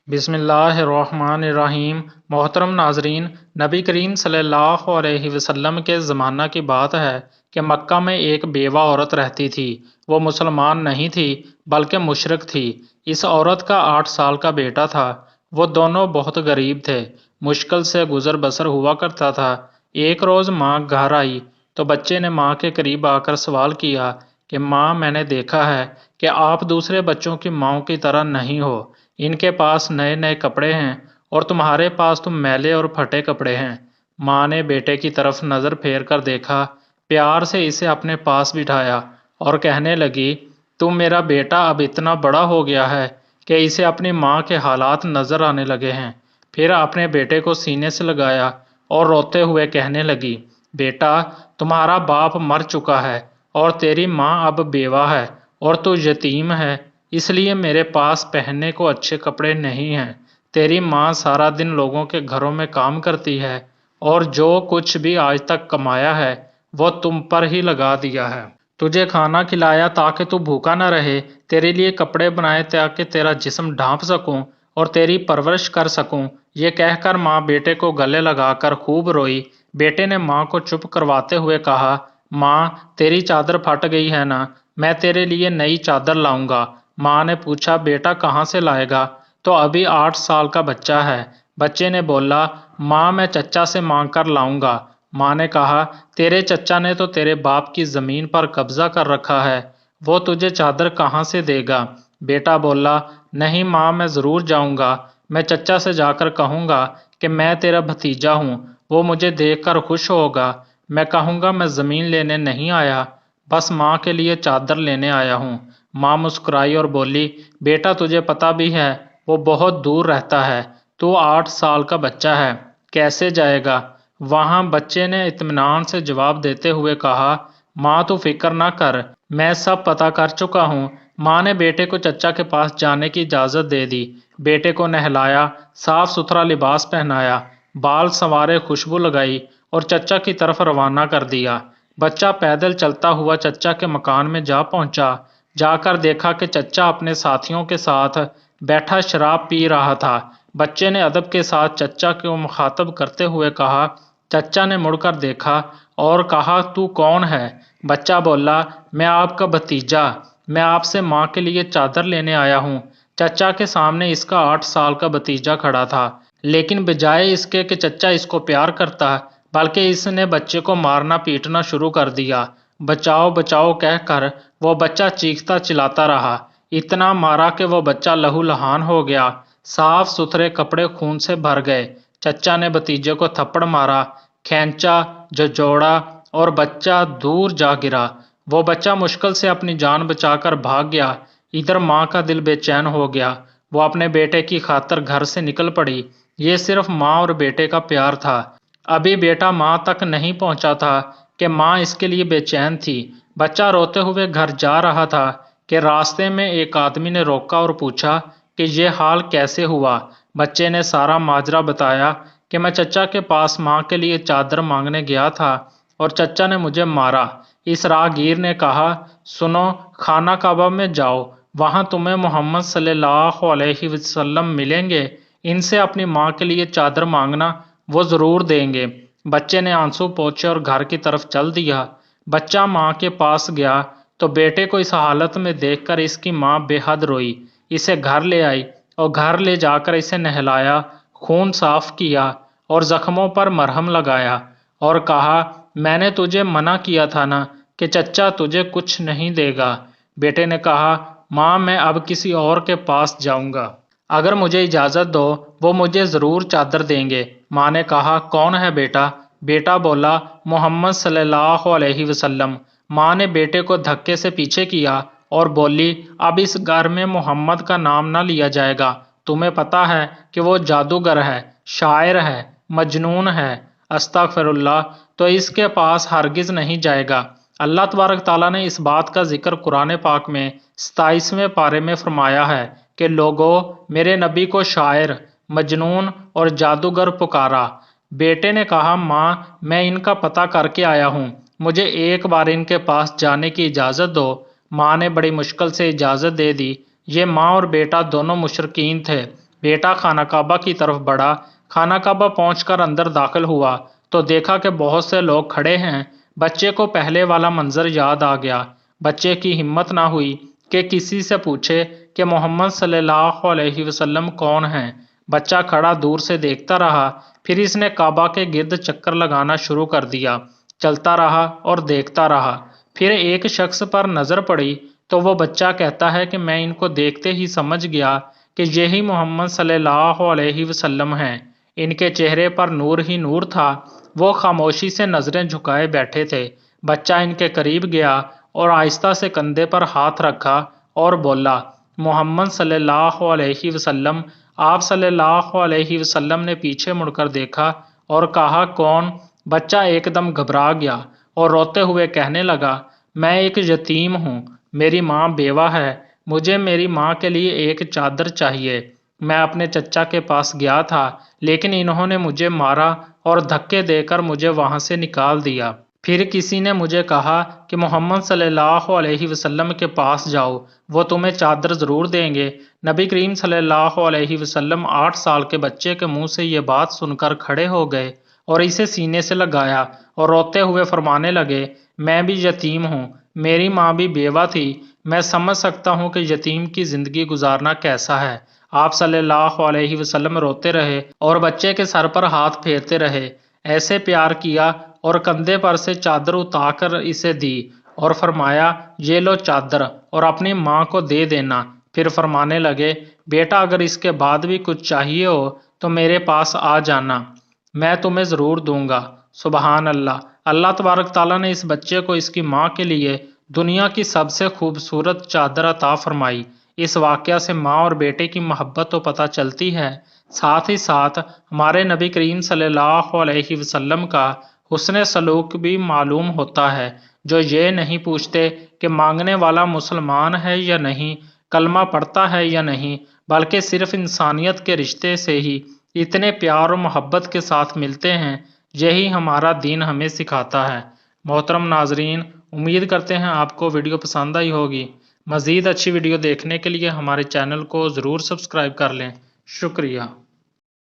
بسم اللہ الرحمن الرحیم۔ محترم ناظرین، نبی کریم صلی اللہ علیہ وسلم کے زمانہ کی بات ہے کہ مکہ میں ایک بیوہ عورت رہتی تھی۔ وہ مسلمان نہیں تھی بلکہ مشرک تھی۔ اس عورت کا 8 سال کا بیٹا تھا۔ وہ دونوں بہت غریب تھے، مشکل سے گزر بسر ہوا کرتا تھا۔ ایک روز ماں گھر آئی تو بچے نے ماں کے قریب آ کر سوال کیا کہ ماں، میں نے دیکھا ہے کہ آپ دوسرے بچوں کی ماؤں کی طرح نہیں ہو۔ ان کے پاس نئے نئے کپڑے ہیں اور تمہارے پاس تو میلے اور پھٹے کپڑے ہیں۔ ماں نے بیٹے کی طرف نظر پھیر کر دیکھا، پیار سے اسے اپنے پاس بٹھایا اور کہنے لگی، تم میرا بیٹا اب اتنا بڑا ہو گیا ہے کہ اسے اپنی ماں کے حالات نظر آنے لگے ہیں۔ پھر اپنے بیٹے کو سینے سے لگایا اور روتے ہوئے کہنے لگی، بیٹا، تمہارا باپ مر چکا ہے اور تیری ماں اب بیوہ ہے اور تو یتیم ہے، اس لیے میرے پاس پہننے کو اچھے کپڑے نہیں ہیں۔ تیری ماں سارا دن لوگوں کے گھروں میں کام کرتی ہے اور جو کچھ بھی آج تک کمایا ہے وہ تم پر ہی لگا دیا ہے۔ تجھے کھانا کھلایا تاکہ تو بھوکا نہ رہے، تیرے لیے کپڑے بنائے تاکہ تیرا جسم ڈھانپ سکوں اور تیری پرورش کر سکوں۔ یہ کہہ کر ماں بیٹے کو گلے لگا کر خوب روئی۔ بیٹے نے ماں کو چپ کرواتے ہوئے کہا، ماں، تیری چادر پھٹ گئی ہے نا، میں تیرے لیے نئی چادر لاؤں گا۔ ماں نے پوچھا، بیٹا کہاں سے لائے گا؟ تو ابھی 8 سال کا بچہ ہے۔ بچے نے بولا، ماں، میں چچا سے مانگ کر لاؤں گا۔ ماں نے کہا، تیرے چچا نے تو تیرے باپ کی زمین پر قبضہ کر رکھا ہے، وہ تجھے چادر کہاں سے دے گا؟ بیٹا بولا، نہیں ماں، میں ضرور جاؤں گا۔ میں چچا سے جا کر کہوں گا کہ میں تیرا بھتیجا ہوں، وہ مجھے دیکھ کر خوش ہوگا۔ میں کہوں گا میں زمین لینے نہیں آیا، بس ماں کے لیے چادر لینے آیا ہوں۔ ماں مسکرائی اور بولی، بیٹا تجھے پتہ بھی ہے وہ بہت دور رہتا ہے، تو 8 سال کا بچہ ہے، کیسے جائے گا وہاں؟ بچے نے اطمینان سے جواب دیتے ہوئے کہا، ماں تو فکر نہ کر، میں سب پتہ کر چکا ہوں۔ ماں نے بیٹے کو چچا کے پاس جانے کی اجازت دے دی۔ بیٹے کو نہلایا، صاف ستھرا لباس پہنایا، بال سنوارے، خوشبو لگائی اور چچا کی طرف روانہ کر دیا۔ بچہ پیدل چلتا ہوا چچا کے مکان میں جا پہنچا۔ جا کر دیکھا کہ چچا اپنے ساتھیوں کے ساتھ بیٹھا شراب پی رہا تھا۔ بچے نے ادب کے ساتھ چچا کو مخاطب کرتے ہوئے کہا۔ چچا نے مڑ کر دیکھا اور کہا، تو کون ہے؟ بچہ بولا، میں آپ کا بھتیجا، میں آپ سے ماں کے لیے چادر لینے آیا ہوں۔ چچا کے سامنے اس کا 8 سال کا بھتیجا کھڑا تھا، لیکن بجائے اس کے کہ چچا اس کو پیار کرتا، بلکہ اس نے بچے کو مارنا پیٹنا شروع کر دیا۔ بچاؤ بچاؤ کہہ کر وہ بچہ چیختا چلاتا رہا، اتنا مارا کہ وہ بچہ لہو لہان ہو گیا، صاف ستھرے کپڑے خون سے بھر گئے۔ چچا نے بھتیجے کو تھپڑ مارا، کھینچا، جھنجھوڑا اور بچہ دور جا گرا۔ وہ بچہ مشکل سے اپنی جان بچا کر بھاگ گیا۔ ادھر ماں کا دل بے چین ہو گیا، وہ اپنے بیٹے کی خاطر گھر سے نکل پڑی۔ یہ صرف ماں اور بیٹے کا پیار تھا۔ ابھی بیٹا ماں تک نہیں پہنچا تھا کہ ماں اس کے لیے بے چین تھی۔ بچہ روتے ہوئے گھر جا رہا تھا کہ راستے میں ایک آدمی نے روکا اور پوچھا کہ یہ حال کیسے ہوا؟ بچے نے سارا ماجرا بتایا کہ میں چچا کے پاس ماں کے لیے چادر مانگنے گیا تھا اور چچا نے مجھے مارا۔ اس راہگیر نے کہا، سنو، خانہ کعبہ میں جاؤ، وہاں تمہیں محمد صلی اللہ علیہ وسلم ملیں گے، ان سے اپنی ماں کے لیے چادر مانگنا، وہ ضرور دیں گے۔ بچے نے آنسو پوچھے اور گھر کی طرف چل دیا۔ بچہ ماں کے پاس گیا تو بیٹے کو اس حالت میں دیکھ کر اس کی ماں بے حد روئی، اسے گھر لے آئی اور گھر لے جا کر اسے نہلایا، خون صاف کیا اور زخموں پر مرہم لگایا اور کہا، میں نے تجھے منع کیا تھا نا کہ چچا تجھے کچھ نہیں دے گا۔ بیٹے نے کہا، ماں، میں اب کسی اور کے پاس جاؤں گا، اگر مجھے اجازت دو وہ مجھے ضرور چادر دیں گے۔ ماں نے کہا، کون ہے بیٹا؟ بیٹا بولا، محمد صلی اللہ علیہ وسلم۔ ماں نے بیٹے کو دھکے سے پیچھے کیا اور بولی، اب اس گھر میں محمد کا نام نہ لیا جائے گا، تمہیں پتہ ہے کہ وہ جادوگر ہے، شاعر ہے، مجنون ہے، استغفر اللہ، تو اس کے پاس ہرگز نہیں جائے گا۔ اللہ تبارک تعالیٰ نے اس بات کا ذکر قرآن پاک میں 27ویں پارے میں فرمایا ہے کہ لوگو، میرے نبی کو شاعر، مجنون اور جادوگر پکارا۔ بیٹے نے کہا، ماں، میں ان کا پتہ کر کے آیا ہوں، مجھے ایک بار ان کے پاس جانے کی اجازت دو۔ ماں نے بڑی مشکل سے اجازت دے دی۔ یہ ماں اور بیٹا دونوں مشرکین تھے بیٹا خانہ کعبہ کی طرف بڑھا۔ خانہ کعبہ پہنچ کر اندر داخل ہوا تو دیکھا کہ بہت سے لوگ کھڑے ہیں۔ بچے کو پہلے والا منظر یاد آ گیا۔ بچے کی ہمت نہ ہوئی کہ کسی سے پوچھے کہ محمد صلی اللہ علیہ وسلم کون ہیں۔ بچہ کھڑا دور سے دیکھتا رہا، پھر اس نے کعبہ کے گرد چکر لگانا شروع کر دیا۔ چلتا رہا اور دیکھتا رہا۔ پھر ایک شخص پر نظر پڑی تو وہ بچہ کہتا ہے کہ میں ان کو دیکھتے ہی سمجھ گیا کہ یہی محمد صلی اللہ علیہ وسلم ہیں۔ ان کے چہرے پر نور ہی نور تھا۔ وہ خاموشی سے نظریں جھکائے بیٹھے تھے۔ بچہ ان کے قریب گیا اور آہستہ سے کندھے پر ہاتھ رکھا اور بولا، محمد صلی اللہ علیہ وسلم۔ آپ صلی اللہ علیہ وسلم نے پیچھے مڑ کر دیکھا اور کہا، کون؟ بچہ ایک دم گھبرا گیا اور روتے ہوئے کہنے لگا، میں ایک یتیم ہوں، میری ماں بیوہ ہے، مجھے میری ماں کے لیے ایک چادر چاہیے۔ میں اپنے چچا کے پاس گیا تھا لیکن انہوں نے مجھے مارا اور دھکے دے کر مجھے وہاں سے نکال دیا۔ پھر کسی نے مجھے کہا کہ محمد صلی اللہ علیہ وسلم کے پاس جاؤ، وہ تمہیں چادر ضرور دیں گے۔ نبی کریم صلی اللہ علیہ وسلم 8 سال کے بچے کے منہ سے یہ بات سن کر کھڑے ہو گئے اور اسے سینے سے لگایا اور روتے ہوئے فرمانے لگے، میں بھی یتیم ہوں، میری ماں بھی بیوہ تھی، میں سمجھ سکتا ہوں کہ یتیم کی زندگی گزارنا کیسا ہے۔ آپ صلی اللہ علیہ وسلم روتے رہے اور بچے کے سر پر ہاتھ پھیرتے رہے، ایسے پیار کیا اور کندھے پر سے چادر اتار کر اسے دی اور فرمایا، یہ لو چادر اور اپنی ماں کو دے دینا۔ پھر فرمانے لگے، بیٹا اگر اس کے بعد بھی کچھ چاہیے ہو تو میرے پاس آ جانا، میں تمہیں ضرور دوں گا۔ سبحان اللہ۔ اللہ تبارک تعالیٰ نے اس بچے کو اس کی ماں کے لیے دنیا کی سب سے خوبصورت چادر عطا فرمائی۔ اس واقعہ سے ماں اور بیٹے کی محبت تو پتہ چلتی ہے، ساتھ ہی ساتھ ہمارے نبی کریم صلی اللہ علیہ وسلم کا حسن سلوک بھی معلوم ہوتا ہے، جو یہ نہیں پوچھتے کہ مانگنے والا مسلمان ہے یا نہیں، کلمہ پڑھتا ہے یا نہیں، بلکہ صرف انسانیت کے رشتے سے ہی اتنے پیار و محبت کے ساتھ ملتے ہیں۔ یہی ہمارا دین ہمیں سکھاتا ہے۔ محترم ناظرین، امید کرتے ہیں آپ کو ویڈیو پسند آئی ہوگی۔ مزید اچھی ویڈیو دیکھنے کے لیے ہمارے چینل کو ضرور سبسکرائب کر لیں۔ شکریہ۔